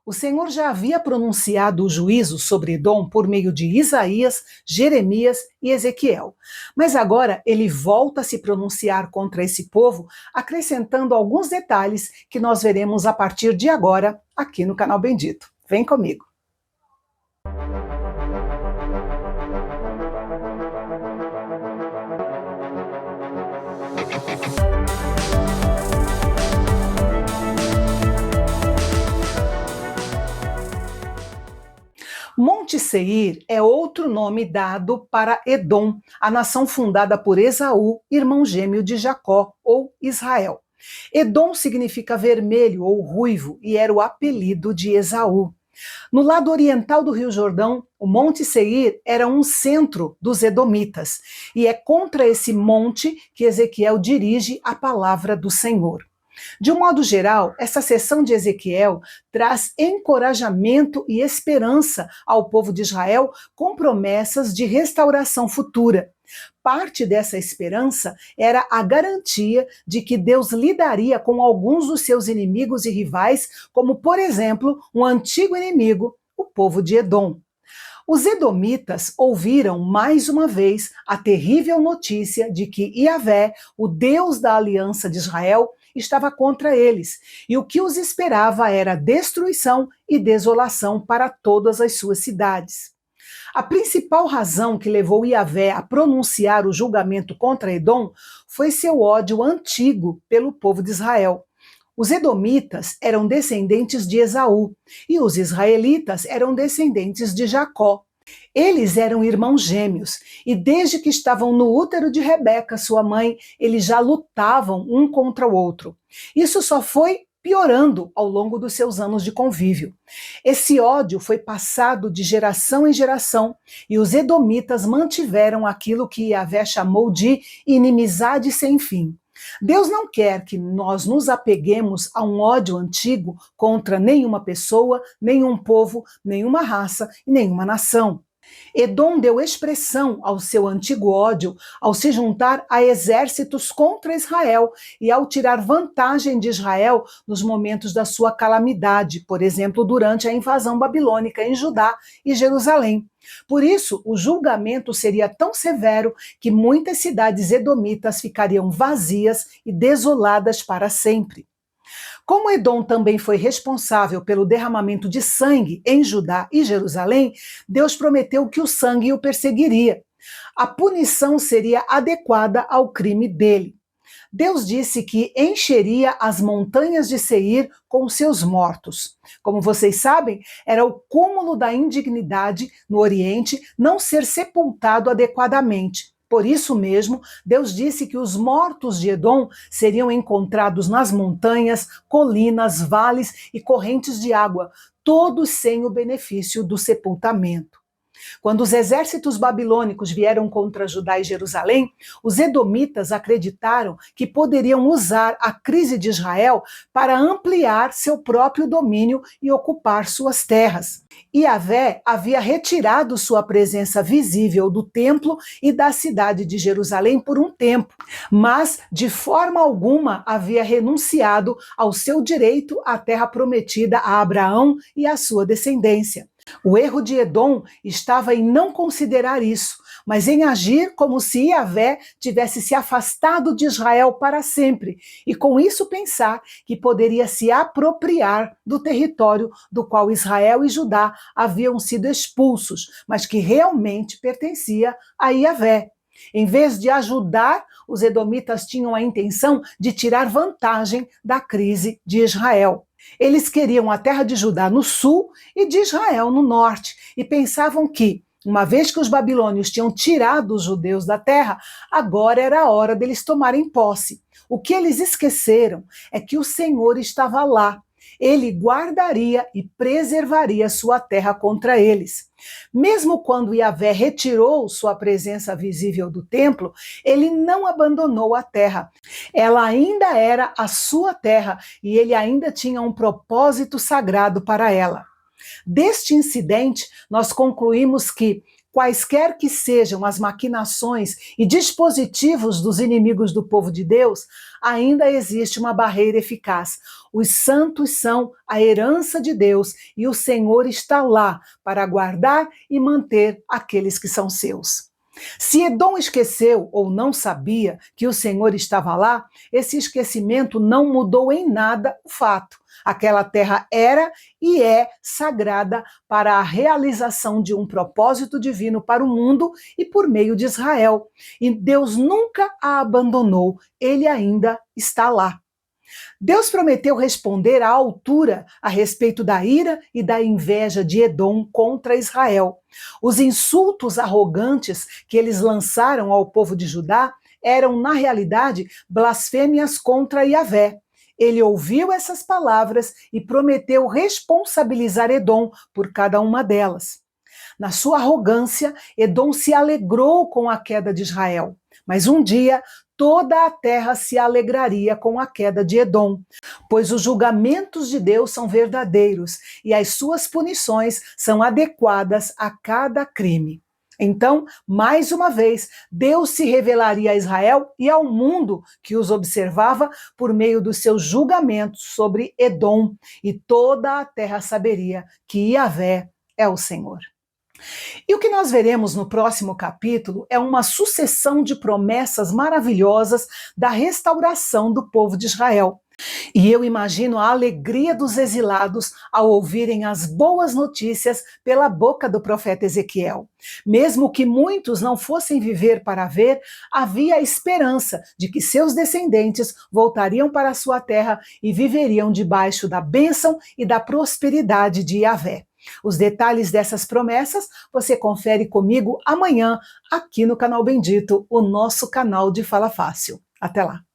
O Senhor já havia pronunciado o juízo sobre Edom por meio de Isaías, Jeremias e Ezequiel. Mas agora ele volta a se pronunciar contra esse povo, acrescentando alguns detalhes que nós veremos a partir de agora aqui no Canal Bendito. Vem comigo. Monte Seir é outro nome dado para Edom, a nação fundada por Esaú, irmão gêmeo de Jacó, ou Israel. Edom significa vermelho ou ruivo e era o apelido de Esaú. No lado oriental do Rio Jordão, o Monte Seir era um centro dos edomitas, e é contra esse monte que Ezequiel dirige a palavra do Senhor. De um modo geral, essa sessão de Ezequiel traz encorajamento e esperança ao povo de Israel com promessas de restauração futura. Parte dessa esperança era a garantia de que Deus lidaria com alguns dos seus inimigos e rivais, como, por exemplo, um antigo inimigo, o povo de Edom. Os edomitas ouviram mais uma vez a terrível notícia de que Yahvé, o Deus da aliança de Israel, estava contra eles, e o que os esperava era destruição e desolação para todas as suas cidades. A principal razão que levou Yahvé a pronunciar o julgamento contra Edom foi seu ódio antigo pelo povo de Israel. Os edomitas eram descendentes de Esaú e os israelitas eram descendentes de Jacó. Eles eram irmãos gêmeos e desde que estavam no útero de Rebeca, sua mãe, eles já lutavam um contra o outro. Isso só foi piorando ao longo dos seus anos de convívio. Esse ódio foi passado de geração em geração e os edomitas mantiveram aquilo que Yahvé chamou de inimizade sem fim. Deus não quer que nós nos apeguemos a um ódio antigo contra nenhuma pessoa, nenhum povo, nenhuma raça e nenhuma nação. Edom deu expressão ao seu antigo ódio ao se juntar a exércitos contra Israel e ao tirar vantagem de Israel nos momentos da sua calamidade, por exemplo, durante a invasão babilônica em Judá e Jerusalém. Por isso, o julgamento seria tão severo que muitas cidades edomitas ficariam vazias e desoladas para sempre. Como Edom também foi responsável pelo derramamento de sangue em Judá e Jerusalém, Deus prometeu que o sangue o perseguiria. A punição seria adequada ao crime dele. Deus disse que encheria as montanhas de Seir com seus mortos. Como vocês sabem, era o cúmulo da indignidade no Oriente não ser sepultado adequadamente. Por isso mesmo, Deus disse que os mortos de Edom seriam encontrados nas montanhas, colinas, vales e correntes de água, todos sem o benefício do sepultamento. Quando os exércitos babilônicos vieram contra Judá e Jerusalém, os edomitas acreditaram que poderiam usar a crise de Israel para ampliar seu próprio domínio e ocupar suas terras. Yahvé havia retirado sua presença visível do templo e da cidade de Jerusalém por um tempo, mas de forma alguma havia renunciado ao seu direito à terra prometida a Abraão e à sua descendência. O erro de Edom estava em não considerar isso, mas em agir como se Yahvé tivesse se afastado de Israel para sempre, e com isso pensar que poderia se apropriar do território do qual Israel e Judá haviam sido expulsos, mas que realmente pertencia a Yahvé. Em vez de ajudar, os edomitas tinham a intenção de tirar vantagem da crise de Israel. Eles queriam a terra de Judá no sul e de Israel no norte, e pensavam que, uma vez que os babilônios tinham tirado os judeus da terra, agora era a hora deles tomarem posse. O que eles esqueceram é que o Senhor estava lá. Ele guardaria e preservaria sua terra contra eles. Mesmo quando Yahvé retirou sua presença visível do templo, ele não abandonou a terra. Ela ainda era a sua terra e ele ainda tinha um propósito sagrado para ela. Deste incidente, nós concluímos que Quaisquer que sejam as maquinações e dispositivos dos inimigos do povo de Deus, ainda existe uma barreira eficaz. Os santos são a herança de Deus e o Senhor está lá para guardar e manter aqueles que são seus. Se Edom esqueceu ou não sabia que o Senhor estava lá, esse esquecimento não mudou em nada o fato. Aquela terra era e é sagrada para a realização de um propósito divino para o mundo e por meio de Israel. E Deus nunca a abandonou, ele ainda está lá. Deus prometeu responder à altura a respeito da ira e da inveja de Edom contra Israel. Os insultos arrogantes que eles lançaram ao povo de Judá eram, na realidade, blasfêmias contra Yahvé. Ele ouviu essas palavras e prometeu responsabilizar Edom por cada uma delas. Na sua arrogância, Edom se alegrou com a queda de Israel. Mas um dia, toda a terra se alegraria com a queda de Edom, pois os julgamentos de Deus são verdadeiros e as suas punições são adequadas a cada crime. Então, mais uma vez, Deus se revelaria a Israel e ao mundo que os observava por meio dos seus julgamentos sobre Edom, e toda a terra saberia que Yahvé é o Senhor. E o que nós veremos no próximo capítulo é uma sucessão de promessas maravilhosas da restauração do povo de Israel. E eu imagino a alegria dos exilados ao ouvirem as boas notícias pela boca do profeta Ezequiel. Mesmo que muitos não fossem viver para ver, havia a esperança de que seus descendentes voltariam para a sua terra e viveriam debaixo da bênção e da prosperidade de Yahvé. Os detalhes dessas promessas você confere comigo amanhã aqui no Canal Bendito, o nosso canal de Fala Fácil. Até lá!